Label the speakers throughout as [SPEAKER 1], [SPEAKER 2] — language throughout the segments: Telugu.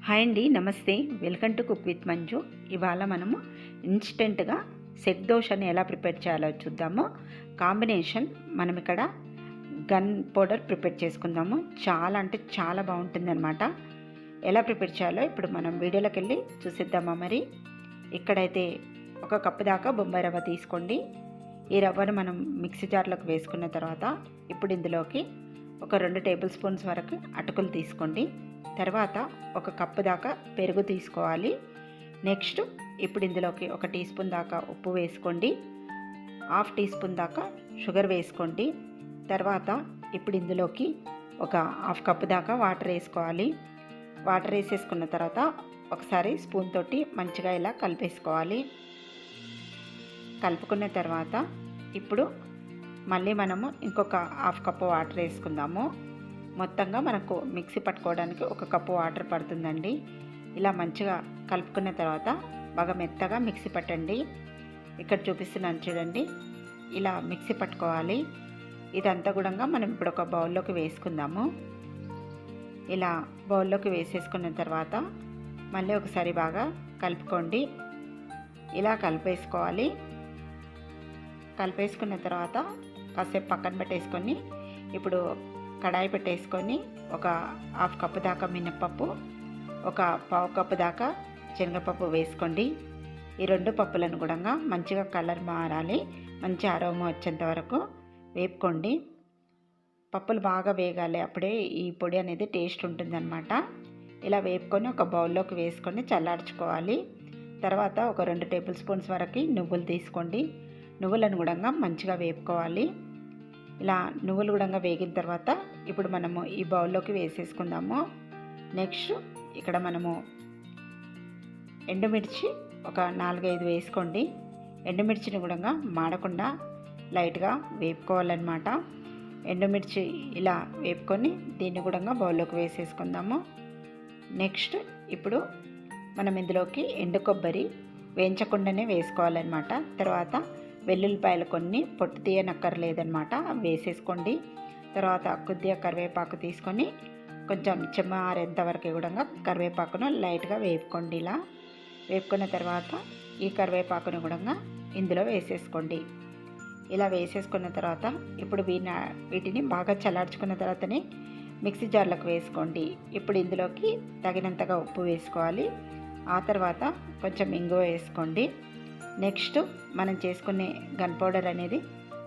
[SPEAKER 1] హాయ్ అండి, నమస్తే. Welcome to cook with Manju. ఇవాళ మనము ఇన్స్టెంట్గా సెట్ దోశని ఎలా ప్రిపేర్ చేయాలో చూద్దాము. కాంబినేషన్ మనం ఇక్కడ గన్ పౌడర్ ప్రిపేర్ చేసుకుందాము. చాలా అంటే చాలా బాగుంటుందన్నమాట. ఎలా ప్రిపేర్ చేయాలో ఇప్పుడు మనం వీడియోలోకి వెళ్ళి చూసిద్దామా. మరి ఇక్కడైతే ఒక కప్పు దాకా బొంబాయి రవ్వ తీసుకోండి. ఈ రవ్వను మనం మిక్సీ జార్లోకి వేసుకున్న తర్వాత ఇప్పుడు ఇందులోకి ఒక 2 టేబుల్ స్పూన్స్ వరకు అటుకులు తీసుకోండి. తర్వాత ఒక కప్పు దాకా పెరుగు తీసుకోవాలి. నెక్స్ట్ ఇప్పుడు ఇందులోకి 1 టీ స్పూన్ దాకా ఉప్పు వేసుకోండి. 1/2 టీ స్పూన్ దాకా షుగర్ వేసుకోండి. తర్వాత ఇప్పుడు ఇందులోకి ఒక 1/2 కప్పు దాకా వాటర్ వేసుకోవాలి. వాటర్ వేసేసుకున్న తర్వాత ఒకసారి స్పూన్ తోటి మంచిగా ఇలా కలిపేసుకోవాలి. కలుపుకున్న తర్వాత ఇప్పుడు మళ్ళీ మనము ఇంకొక 1/2 కప్పు వాటర్ వేసుకుందాము. మొత్తంగా మనకు మిక్సీ పట్టుకోవడానికి 1 కప్పు వాటర్ పడుతుందండి. ఇలా మంచిగా కలుపుకున్న తర్వాత బాగా మెత్తగా మిక్సీ పట్టండి. ఇక్కడ చూపిస్తున్నాను చూడండి, ఇలా మిక్సీ పట్టుకోవాలి. ఇదంతా కూడా మనం ఇప్పుడు ఒక బౌల్లోకి వేసుకుందాము. ఇలా బౌల్లోకి వేసేసుకున్న తర్వాత మళ్ళీ ఒకసారి బాగా కలుపుకోండి. ఇలా కలిపేసుకోవాలి. కలిపేసుకున్న తర్వాత కాసేపు పక్కన పెట్టేసుకొని ఇప్పుడు కడాయి పెట్టేసుకొని ఒక 1/2 కప్పు దాకా మినప్పప్పు, ఒక 1/4 కప్పు దాకా శనగపప్పు వేసుకోండి. ఈ 2 పప్పులను కూడా మంచిగా కలర్ మారాలి, మంచి అరోమా వచ్చేంత వరకు వేపుకోండి. పప్పులు బాగా వేగాలి, అప్పుడే ఈ పొడి అనేది టేస్ట్ ఉంటుందన్నమాట. ఇలా వేపుకొని ఒక బౌల్లోకి వేసుకొని చల్లార్చుకోవాలి. తర్వాత ఒక 2 టేబుల్ స్పూన్స్ వరకు నువ్వులు తీసుకోండి. నువ్వులను కూడా మంచిగా వేపుకోవాలి. ఇలా నువ్వులు కూడా వేగిన తర్వాత ఇప్పుడు మనము ఈ బౌల్లోకి వేసేసుకుందాము. నెక్స్ట్ ఇక్కడ మనము ఎండుమిర్చి ఒక 4-5 వేసుకోండి. ఎండుమిర్చిని కూడా మాడకుండా లైట్గా వేపుకోవాలన్నమాట. ఎండుమిర్చి ఇలా వేపుకొని దీన్ని కూడా బౌల్లోకి వేసేసుకుందాము. నెక్స్ట్ ఇప్పుడు మనం ఇందులోకి ఎండు కొబ్బరి వేయించకుండానే వేసుకోవాలన్నమాట. తర్వాత వెల్లుల్లిపాయలు కొన్ని పొట్టు తీయనక్కర్లేదన్నమాట, వేసేసుకోండి. తర్వాత కొద్దిగా కరివేపాకు తీసుకొని కొంచెం చెమ్మారేంత వరకు కూడా కరివేపాకును లైట్గా వేపుకోండి. ఇలా వేపుకున్న తర్వాత ఈ కరివేపాకును కూడా ఇందులో వేసేసుకోండి. ఇలా వేసేసుకున్న తర్వాత ఇప్పుడు వీటిని బాగా చల్లార్చుకున్న తర్వాతనే మిక్సీ జార్లకు వేసుకోండి. ఇప్పుడు ఇందులోకి తగినంతగా ఉప్పు వేసుకోవాలి. ఆ తర్వాత కొంచెం ఇంగువ వేసుకోండి. నెక్స్ట్ మనం చేసుకునే గన్ పౌడర్ అనేది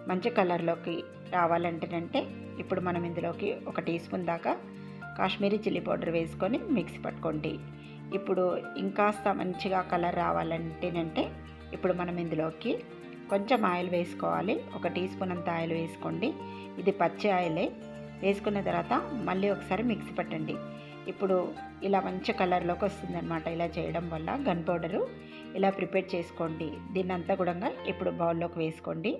[SPEAKER 1] మంచి కలర్లోకి రావాలంటేనంటే ఇప్పుడు మనం ఇందులోకి 1 టీ స్పూన్ దాకా కాశ్మీరీ చిల్లీ పౌడర్ వేసుకొని మిక్సీ పట్టుకోండి. ఇప్పుడు ఇంకాస్త మంచిగా కలర్ రావాలంటేనంటే ఇప్పుడు మనం ఇందులోకి కొంచెం ఆయిల్ వేసుకోవాలి. 1 టీ స్పూన్ అంత ఆయిల్ వేసుకోండి. ఇది పచ్చి ఆయిలే. వేసుకున్న తర్వాత మళ్ళీ ఒకసారి మిక్సీ పట్టండి. ఇప్పుడు ఇలా మంచి కలర్లోకి వస్తుందన్నమాట. ఇలా చేయడం వల్ల గన్ పౌడరు ఇలా ప్రిపేర్ చేసుకోండి. దీన్నంతా కూడా ఇప్పుడు బౌల్లోకి వేసుకోండి.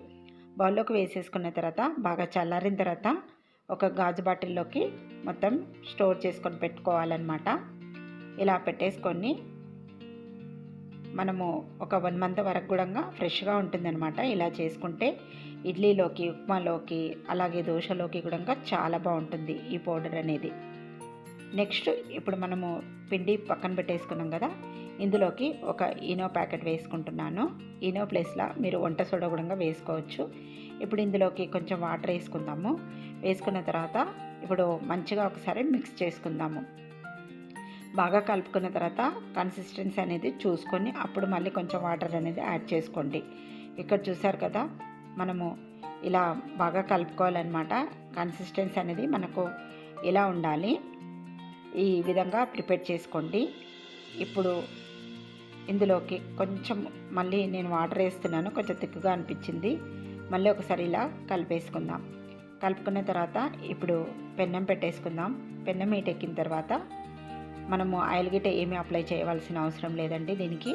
[SPEAKER 1] బౌల్లోకి వేసేసుకున్న తర్వాత బాగా చల్లారిన తర్వాత ఒక గాజు బాటిల్లోకి మొత్తం స్టోర్ చేసుకొని పెట్టుకోవాలన్నమాట. ఇలా పెట్టేసుకొని మనము ఒక 1 మంత్ వరకు కూడా ఫ్రెష్గా ఉంటుందన్నమాట. ఇలా చేసుకుంటే ఇడ్లీలోకి, ఉప్మాలోకి, అలాగే దోశలోకి కూడా చాలా బాగుంటుంది ఈ పౌడర్ అనేది. నెక్స్ట్ ఇప్పుడు మనము పిండి పక్కన పెట్టేసుకున్నాం కదా, ఇందులోకి ఒక ఈనో ప్యాకెట్ వేసుకుంటున్నాను. ఈనో ప్లేస్లో మీరు వంట సోడా కూడా వేసుకోవచ్చు. ఇప్పుడు ఇందులోకి కొంచెం వాటర్ వేసుకుందాము. వేసుకున్న తర్వాత ఇప్పుడు మంచిగా ఒకసారి మిక్స్ చేసుకుందాము. బాగా కలుపుకున్న తర్వాత కన్సిస్టెన్సీ అనేది చూసుకొని అప్పుడు మళ్ళీ కొంచెం వాటర్ అనేది యాడ్ చేసుకోండి. ఇక్కడ చూసారు కదా, మనము ఇలా బాగా కలుపుకోవాలన్నమాట. కన్సిస్టెన్సీ అనేది మనకు ఇలా ఉండాలి. ఈ విధంగా ప్రిపేర్ చేసుకోండి. ఇప్పుడు ఇందులోకి కొంచెం మళ్ళీ నేను వాటర్ వేస్తున్నాను, కొంచెం తిక్కుగా అనిపించింది. మళ్ళీ ఒకసారి ఇలా కలిపేసుకుందాం. కలుపుకున్న తర్వాత ఇప్పుడు పెన్నం పెట్టేసుకుందాం. పెన్నం హీట్ ఎక్కిన తర్వాత మనము ఆయిల్ గిట్ట ఏమీ అప్లై చేయవలసిన అవసరం లేదండి. దీనికి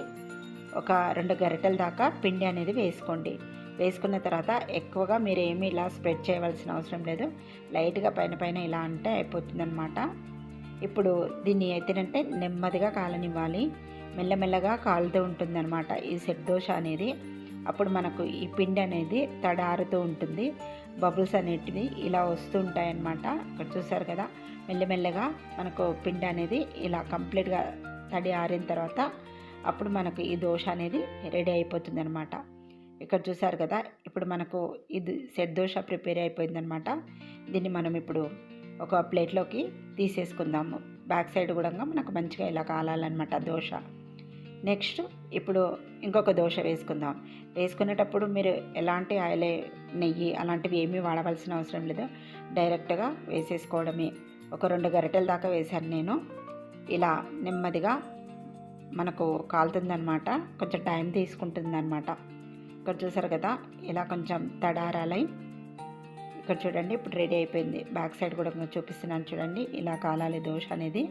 [SPEAKER 1] ఒక 2 గరిటెల దాకా పిండి అనేది వేసుకోండి. వేసుకున్న తర్వాత ఎక్కువగా మీరు ఏమీ ఇలా స్ప్రెడ్ చేయవలసిన అవసరం లేదు. లైట్గా పైన ఇలా అంటే అయిపోతుందన్నమాట. ఇప్పుడు దీన్ని అయితేనంటే నెమ్మదిగా కాలనివ్వాలి. మెల్లమెల్లగా కాలుతూ ఉంటుందన్నమాట ఈ సెట్ దోశ అనేది. అప్పుడు మనకు ఈ పిండి అనేది తడారుతూ ఉంటుంది, బబుల్స్ అనేటివి ఇలా వస్తూ ఉంటాయన్నమాట. ఇక్కడ చూసారు కదా, మెల్లమెల్లగా మనకు పిండి అనేది ఇలా కంప్లీట్గా తడి ఆరిన తర్వాత అప్పుడు మనకు ఈ దోశ అనేది రెడీ అయిపోతుంది అనమాట. ఇక్కడ చూసారు కదా, ఇప్పుడు మనకు ఇది సెట్ దోశ ప్రిపేర్ అయిపోయిందనమాట. దీన్ని మనం ఇప్పుడు ఒక ప్లేట్లోకి తీసేసుకుందాము. బ్యాక్ సైడ్ కూడా మనకు మంచిగా ఇలా కాలాలన్నమాట దోశ. నెక్స్ట్ ఇప్పుడు ఇంకొక దోశ వేసుకుందాం. వేసుకునేటప్పుడు మీరు ఎలాంటి ఆయిల్, నెయ్యి అలాంటివి ఏమీ వాడవలసిన అవసరం లేదు, డైరెక్ట్గా వేసేసుకోవడమే. ఒక 2 గరిటెల దాకా వేశాను నేను. ఇలా నెమ్మదిగా మనకు కాలుతుందన్నమాట, కొంచెం టైం తీసుకుంటుందన్నమాట. ఇక్కడ చూసారు కదా, ఇలా కొంచెం తడారాలై ఇక్కడ చూడండి ఇప్పుడు రెడీ అయిపోయింది. బ్యాక్ సైడ్ కూడా చూపిస్తున్నాను చూడండి, ఇలా కాలాలి దోశ అనేది.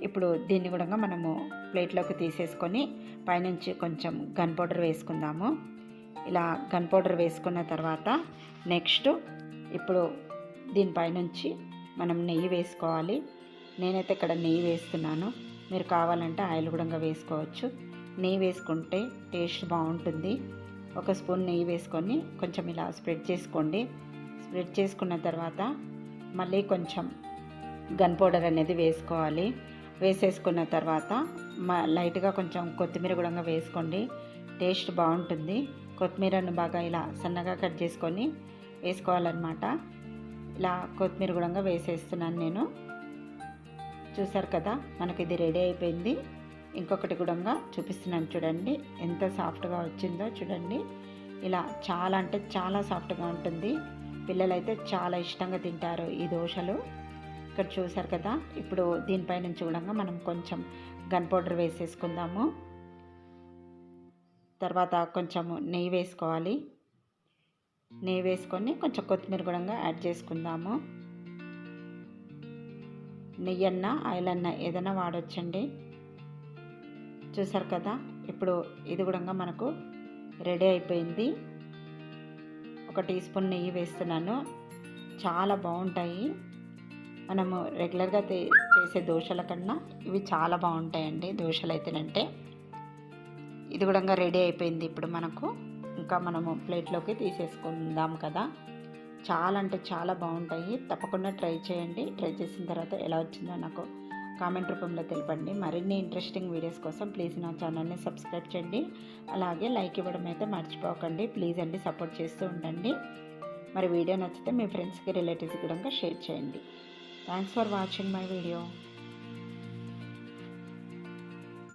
[SPEAKER 1] ఇప్పుడు దీన్ని కూడా మనము ప్లేట్లోకి తీసేసుకొని పైనుంచి కొంచెం గన్ పౌడర్ వేసుకుందాము. ఇలా గన్ పౌడర్ వేసుకున్న తర్వాత నెక్స్ట్ ఇప్పుడు దీనిపైనుంచి మనం నెయ్యి వేసుకోవాలి. నేనైతే ఇక్కడ నెయ్యి వేస్తున్నాను, మీరు కావాలంటే ఆయిల్ కూడా వేసుకోవచ్చు. నెయ్యి వేసుకుంటే టేస్ట్ బాగుంటుంది. ఒక స్పూన్ నెయ్యి వేసుకొని కొంచెం ఇలా స్ప్రెడ్ చేసుకోండి. స్ప్రెడ్ చేసుకున్న తర్వాత మళ్ళీ కొంచెం గన్ పౌడర్ అనేది వేసుకోవాలి. వేసేసుకున్న తర్వాత లైట్గా కొంచెం కొత్తిమీర కూడా వేసుకోండి, టేస్ట్ బాగుంటుంది. కొత్తిమీరను బాగా ఇలా సన్నగా కట్ చేసుకొని వేసుకోవాలన్నమాట. ఇలా కొత్తిమీర కూడా వేసేస్తున్నాను నేను. చూసారు కదా, మనకి ఇది రెడీ అయిపోయింది. ఇంకొకటి కూడా చూపిస్తున్నాను చూడండి, ఎంత సాఫ్ట్గా వచ్చిందో చూడండి. ఇలా చాలా అంటే చాలా సాఫ్ట్గా ఉంటుంది. పిల్లలైతే చాలా ఇష్టంగా తింటారు ఈ దోశలు. ఇక్కడ చూసారు కదా, ఇప్పుడు దీనిపై నుంచి కూడా మనం కొంచెం గన్ పౌడర్ వేసేసుకుందాము. తర్వాత కొంచెము నెయ్యి వేసుకోవాలి. నెయ్యి వేసుకొని కొంచెం కొత్తిమీర కూడా యాడ్ చేసుకుందాము. నెయ్యి అన్నా ఆయిల్ అన్నా ఏదైనా వాడొచ్చండి. చూసారు కదా, ఇప్పుడు ఇది కూడా మనకు రెడీ అయిపోయింది. 1 టీ స్పూన్ నెయ్యి వేస్తున్నాను, చాలా బాగుంటాయి. మనము రెగ్యులర్గా చేసే దోశల కన్నా ఇవి చాలా బాగుంటాయండి దోశలు అయితేనంటే. ఇది కూడా రెడీ అయిపోయింది. ఇప్పుడు మనకు ఇంకా మనము ప్లేట్లోకి తీసేసుకుందాం కదా. చాలా అంటే చాలా బాగుంటాయి, తప్పకుండా ట్రై చేయండి. ట్రై చేసిన తర్వాత ఎలా వచ్చిందో నాకు కామెంట్ రూపంలో తెలపండి. మరిన్ని ఇంట్రెస్టింగ్ వీడియోస్ కోసం ప్లీజ్ నా ఛానల్ని సబ్స్క్రైబ్ చేయండి. అలాగే లైక్ ఇవ్వడం అయితే మర్చిపోకండి ప్లీజ్ అండి, సపోర్ట్ చేస్తూ ఉండండి. మరి వీడియో నచ్చితే మీ ఫ్రెండ్స్కి రిలేటివ్స్కి కూడా షేర్ చేయండి. Thanks for watching my video.